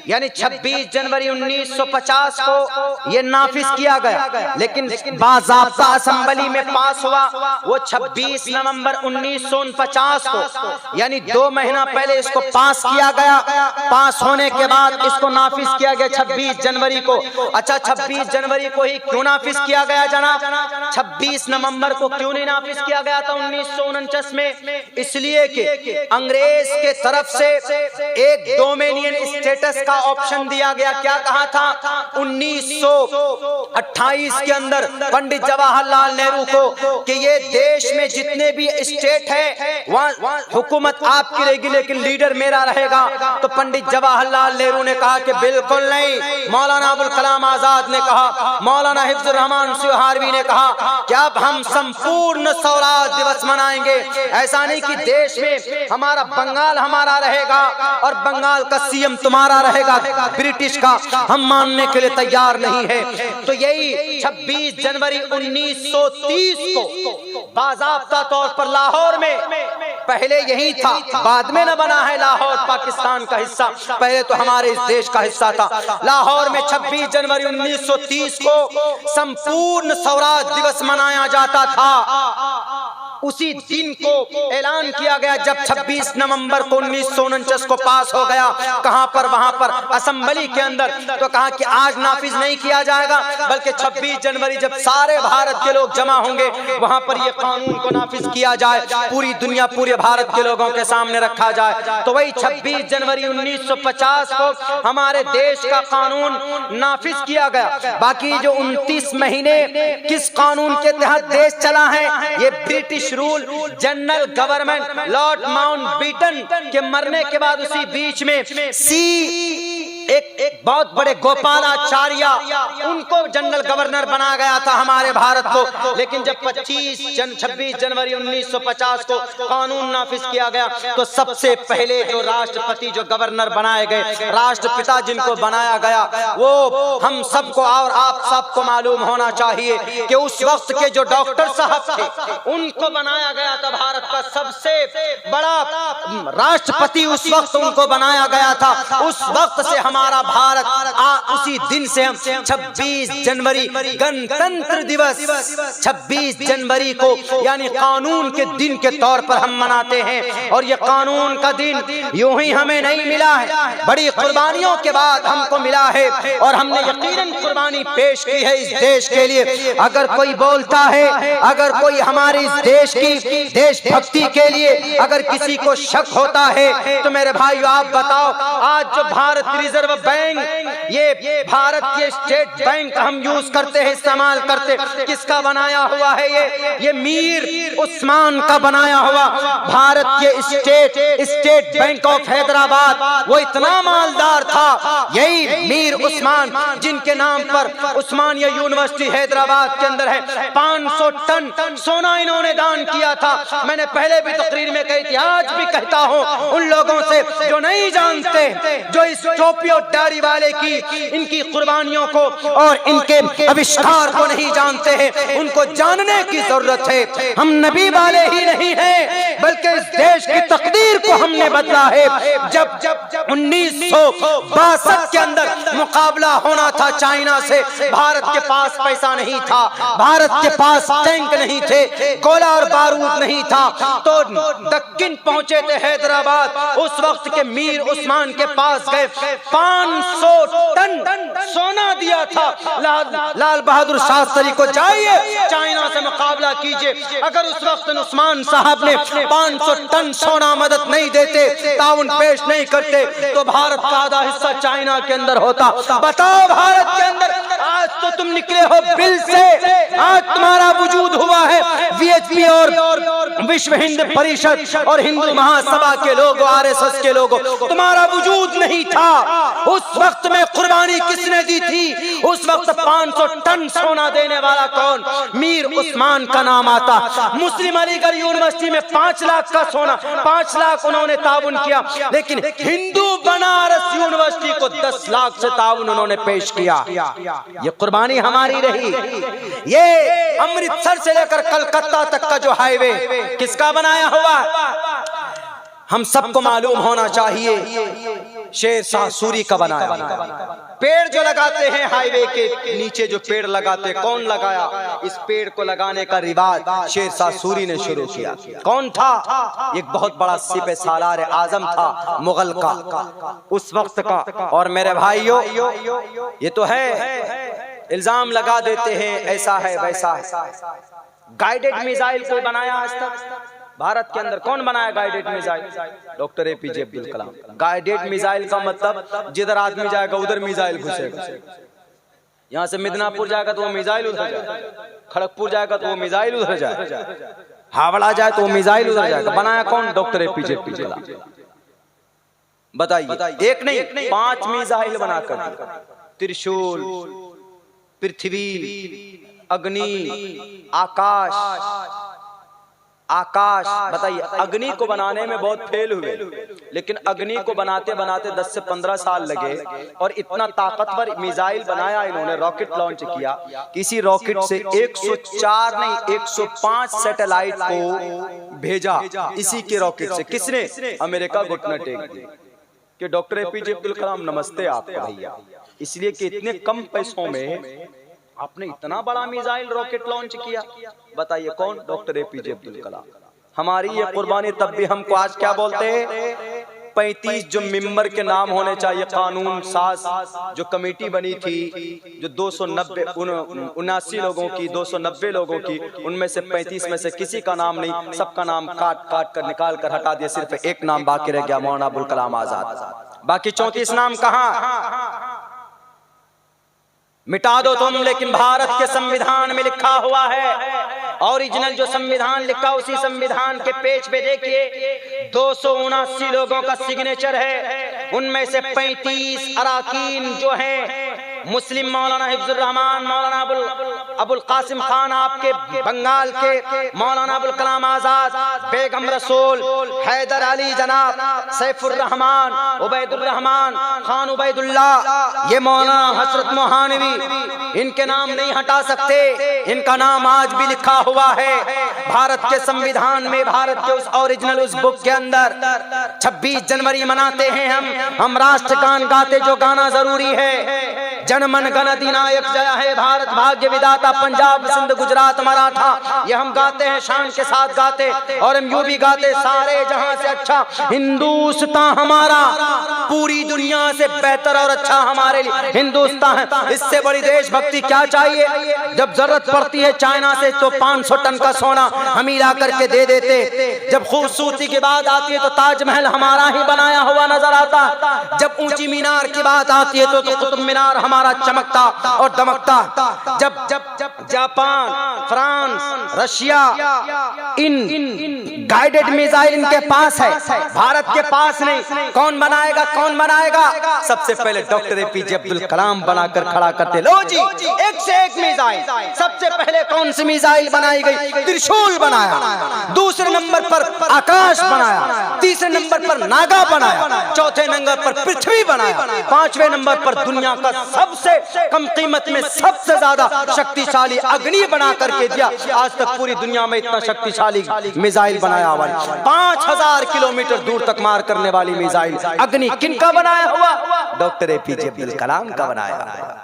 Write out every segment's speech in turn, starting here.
यानी 26 जनवरी 1950 को ये नाफिज किया गया, लेकिन बाज़ाब्ता असेंबली में पास हुआ वो 26 नवंबर 1949 को, यानी 2 महीना पहले इसको पास किया गया। पास होने के बाद इसको नाफिज किया गया 26 जनवरी को। अच्छा, 26 जनवरी को ही क्यों नाफिज किया गया जनाब? 26 नवंबर को क्यों नहीं नाफिज किया गया था 1949 में? इसलिए कि अंग्रेज के तरफ से एक डोमिनियन स्टेटस का ऑप्शन दिया गया। क्या कहा था? 1928 के अंदर पंडित जवाहरलाल नेहरू को कि ये देश में जितने भी स्टेट है वहाँ हुकूमत आपकी रहेगी लेकिन लीडर मेरा रहेगा। तो पंडित जवाहरलाल नेहरू ने कहा कि बिल्कुल नहीं। मौलाना अबुल कलाम आजाद ने कहा, मौलाना हिफ्जुर रहमान सुहारवी ने कहा कि अब हम संपूर्ण स्वराज दिवस मनाएंगे। ऐसा नहीं कि देश में हमारा बंगाल हमारा रहेगा और बंगाल का सीएम तुम्हारा रहेगा, ब्रिटिश का हम मानने के लिए तैयार नहीं है। तो यही 26 जनवरी 1930 को बाज़ाब्ता तौर पर लाहौर में, पहले यही था, बाद में न बना है लाहौर पाकिस्तान का हिस्सा, पहले तो हमारे इस देश का हिस्सा था। लाहौर में 26 जनवरी 1930 को संपूर्ण स्वराज दिवस मनाया जाता था। उसी दिन को ऐलान किया गया जब 26 नवंबर को 1949 को पास हो गया। कहां पर? वहां पर असेंबली के अंदर। तो कहा कि आज नाफिज नहीं किया जाएगा, बल्कि 26 जनवरी जब सारे भारत के लोग जमा होंगे वहां पर यह कानून को नाफिज किया जाए, पूरी दुनिया पूरे भारत के लोगों के सामने रखा जाए। तो वही 26 जनवरी 1950 को हमारे देश का कानून नाफिज किया गया। बाकी जो 29 महीने किस कानून के तहत देश चला है, ये British rule general government Lord Mountbatten के मरने के बाद उसी बीच में एक बहुत बड़े गोपालाचार्य उनको जनरल गवर्नर बना गया था हमारे भारत को। लेकिन जब 26 जनवरी 1950 को कानून नाफिज किया गया तो सबसे पहले जो राष्ट्रपति जो गवर्नर बनाए गए, राष्ट्रपिता जिनको बनाया गया, वो हम सबको और आप सबको मालूम होना चाहिए कि उस वक्त के जो डॉक्टर साहब थे उनको बनाया गया था भारत का सबसे बड़ा राष्ट्रपति, उस वक्त उनको बनाया गया था। उस वक्त से हमारा भारत उसी दिन से हम 26 जनवरी गणतंत्र दिवस 26 जनवरी को यानी कानून के दिन के तौर पर हम मनाते हैं। और ये कानून का दिन यूं ही हमें नहीं मिला है, बड़ी कुर्बानियों के बाद हमको मिला है और हमने यकीनन कुर्बानी पेश की है इस देश के लिए। अगर कोई बोलता है, अगर कोई हमारे इस देश की देशभक्ति के लिए अगर किसी को शक होता है तो मेरे भाइयों आप बताओ, आज जो भारत रिजर्व बैंक, ये भारत के स्टेट बैंक हम यूज करते हैं, इस्तेमाल करते, किसका बनाया हुआ है? ये मीर उस्मान का बनाया हुआ भारत के स्टेट बैंक ऑफ हैदराबाद। वो इतना मालदार था, यही मीर उस्मान जिनके नाम पर उस्मानिया यूनिवर्सिटी हैदराबाद के अंदर है 500 टन सोना इन्होंने दान किया था। मैंने पहले भी तकरीर में कही थी, आज भी कहता हूँ उन लोगों से जो नहीं जानते, जो इस टोपी और दाढ़ी वाले की इनकी कुर्बानियों को और इनके आविष्कार को नहीं जानते हैं, उनको जानने की जरूरत है। हम नबी वाले ही नहीं हैं बल्कि इस देश की तकदीर को हमने बदला है। जब 1962 के अंदर मुकाबला होना था चाइना से, भारत के पास पैसा नहीं था, भारत के पास टैंक नहीं थे, गोला और बारूद नहीं था, तो दक्कन पहुंचे थे हैदराबाद। उस वक्त के मीर उस्मान के पास गए, 500 टन सोना दिया था लाल बहादुर शास्त्री को, जाइए चाइना से मुकाबला कीजिए। अगर उस वक्त उस्मान साहब ने 500 टन सोना मदद नहीं देते, ताउन पेश नहीं करते, तो भारत का आधा हिस्सा चाइना के अंदर होता। बताओ, भारत के अंदर आज तो तुम निकले हो बिल से, आज तुम्हारा वजूद हुआ है वीएचपी और विश्व हिंद परिषद और हिंदू महासभा के लोगों, आरएसएस के लोगों, तुम्हारा वजूद नहीं था। उस वक्त में कुर्बानी किसने दी थी? उस वक्त 500 टन सोना देने वाला कौन? मीर उस्मान का नाम आता। मुस्लिम अलीगढ़ यूनिवर्सिटी में 5 लाख का सोना, 5 लाख उन्होंने ताउन किया, लेकिन हिंदू बनारस यूनिवर्सिटी को 10 लाख से ताउन उन्होंने पेश किया। ये कुर्बानी हमारी रही। ये अमृतसर से लेकर कलकत्ता तक का जो हाईवे किसका बनाया हुआ? हम सबको मालूम होना चाहिए शेर शाह सूरी का बनाया। पेड़ जो लगाते हैं हाईवे के नीचे जो पेड़ लगाते, कौन लगाया? इस पेड़ को लगाने का रिवाज शेर शाह सूरी ने शुरू किया। कौन था? एक बहुत बड़ा सिपह सालार आजम था मुगल का उस वक्त का। और मेरे भाइयों, ये तो है इल्जाम लगा देते हैं ऐसा है वैसा है। गाइडेड मिसाइल कोई बनाया आज तक भारत के अंदर? कौन बनाया guided missile? Doctor APJ Abdul Kalam. Guided missile का मतलब जिधर आदमी जाएगा उधर मिसाइल घुसेगा। यहाँ से मिदनापुर जाएगा तो वो मिसाइल उधर जाएगा, खड़गपुर जाएगा तो वो मिसाइल उधर जाएगा, हावड़ा जाए तो वो मिसाइल उधर जाएगा। बनाया कौन? डॉक्टर APJ अब्दुल कलाम। बताइए, एक नहीं 5 मिसाइल बनाकर, त्रिशूल, पृथ्वी, अग्नि, आकाश। बताइए, अग्नि को बनाने में बहुत फेल हुए, लेकिन अग्नि को बनाते बनाते 10 से 15 साल लगे और इतना ताकतवर मिसाइल बनाया इन्होंने, रॉकेट लॉन्च किया। किसी रॉकेट से 104 नहीं 105 सैटेलाइट को भेजा इसी के रॉकेट से। किसने? अमेरिका घुटना टेक दिया कि डॉक्टर APJ अब्दुल कलाम नमस्ते आपको भैया, इसलिए कि इतने कम पैसों में आपने इतना बड़ा मिसाइल रॉकेट लॉन्च किया। बताइए कौन? डॉक्टर APJ अब्दुल कलाम। हमारी ये कुर्बानी तब भी हमको आज क्या बोलते हैं? 35 जो मेंबर के नाम होने चाहिए, कानून साज जो कमेटी बनी थी, जो 279 लोगों की, 290 लोगों की, उनमें से 35 में से किसी का नाम नहीं, सबका नाम काट काट कर निकाल कर हटा दिया। सिर्फ एक नाम बाकी रह गया, मौलाना अबुल कलाम आजाद। बाकी 34 नाम कहाँ? मिटा दो तुम, लेकिन भारत के संविधान में लिखा हुआ है, ओरिजिनल जो संविधान लिखा उसी संविधान के पेज पे देखिए 279 लोगों का सिग्नेचर है। उनमें से 35 अराकीन जो हैं मुस्लिम, मौलाना हिफ्जुर रहमान, मौलाना अबुल कासिम खान आपके बंगाल के, मौलाना अबुल कलाम आजाद, बेगम रसूल, हैदर अली जनाब, सैफुर रहमान, उबैदुर रहमान, खान उबैदुल्लाह, ये मौलाना हसरत मोहानवी, इनके नाम नहीं हटा सकते। इनका नाम आज भी लिखा हुआ है भारत के संविधान में, भारत के उस ओरिजिनल उस बुक के अंदर। 26 जनवरी मनाते हैं हम राष्ट्रगान गाते, जो गाना जरूरी है, जनमन गण अधिनायक जय है भारत भाग्य विधाता, पंजाब सिंध गुजरात मराठा, ये हम गाते हैं, शान के साथ गाते। और हम यूं भी गाते, सारे जहां से अच्छा हिंदुस्तान हमारा, पूरी दुनिया से बेहतर और अच्छा हमारे लिए हिंदुस्तान है। इससे बड़ी देशभक्ति क्या चाहिए? जब जरूरत पड़ती है चाइना से तो 500 टन का सोना हम ही ला करके दे देते। जब खूबसूरती की बात आती है तो ताजमहल हमारा ही बनाया हुआ नजर आता। जब ऊंची मीनार की बात आती है तो कुतुब मीनार हमारा चमकता और दमकता। जब जापान, फ्रांस, रशिया, इन गाइडेड मिसाइल इनके पास है, भारत के पास नहीं। कौन बनाएगा? कौन बनाएगा? सबसे पहले डॉक्टर APJ अब्दुल कलाम बनाकर खड़ा करते। लो जी, एक से एक मिसाइल। सबसे पहले कौन सी मिसाइल बनाई गई? त्रिशूल बनाया। दूसरे नंबर पर आकाश बनाया। तीसरे नंबर पर नागा बनाया। चौथे नंबर पर पृथ्वी बनाया। पांचवें नंबर पर दुनिया का सबसे कम कीमत में सबसे ज्यादा शक्तिशाली अग्नि बना करके दिया। आज तक पूरी दुनिया में इतना शक्तिशाली मिसाइल बनाया हुआ 5000 किलोमीटर दूर तक मार करने वाली मिसाइल अग्नि किनका बनाया हुआ? डॉक्टर APJ अब्दुल कलाम का बनाया हुआ।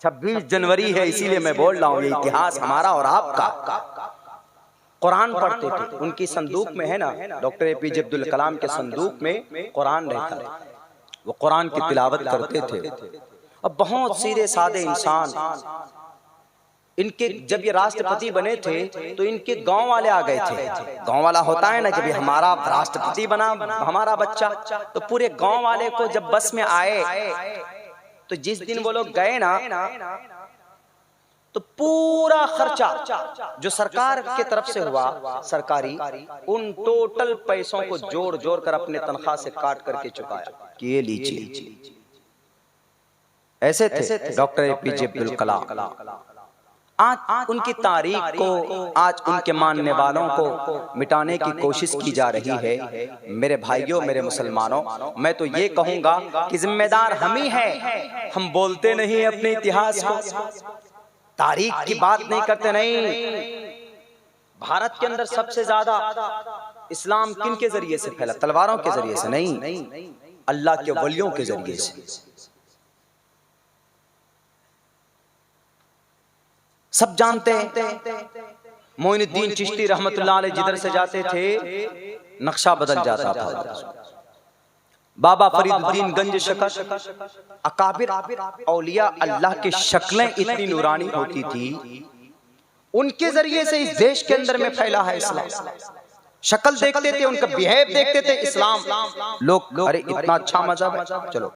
26 जनवरी है, इसीलिए मैं बोल रहा हूँ, ये इतिहास हमारा और आपका। कुरान पढ़ते थे, उनकी संदूक में है ना, डॉक्टर APJ अब्दुल कलाम के संदूक में कुरान रहता है, वो कुरान की तिलावत करते थे। अब बहुत सीधे साधे इंसान, इनके जब ये राष्ट्रपति बने थे तो इनके गांव वाले आ गए थे। गांव वाला होता है ना कि भाई हमारा राष्ट्रपति बना हमारा बच्चा, तो पूरे गांव वाले को जब बस में आए तो जिस दिन वो लोग गए ना, तो पूरा खर्चा जो सरकार की तरफ से हुआ सरकारी, उन टोटल पैसों को जोड़ जोड़ कर अपने तनख्वाह से काट करके चुकाया कि ये लीजिए। ऐसे थे डॉक्टर APJ अब्दुल कलाम। आज उनकी तारीख को, आज उनके मानने वालों को मिटाने की कोशिश की जा रही है। मेरे भाइयों, मेरे मुसलमानों, मैं तो ये कहूंगा कि जिम्मेदार हम ही हैं। हम बोलते नहीं अपने इतिहास को, तारीख की बात नहीं करते। नहीं, भारत के अंदर सबसे ज्यादा इस्लाम किन के जरिए से फैला? तलवारों के जरिए से नहीं, अल्लाह के वलियों के जरिए से। सब जानते हैं मोइनुद्दीन चिश्ती रहमतुल्लाह अलैह जिधर से जाते थे नक्शा बदल जाता था। बाबा फरीदुद्दीन गंज शकर, अकाबिर औलिया अल्लाह की शक्लें इतनी नूरानी होती थी, उनके जरिए से इस देश के अंदर में फैला है इस्लाम। शक्ल देखते थे, उनका बिहेव देखते थे, इस्लाम लोग अरे इतना अच्छा मजहब है, चलो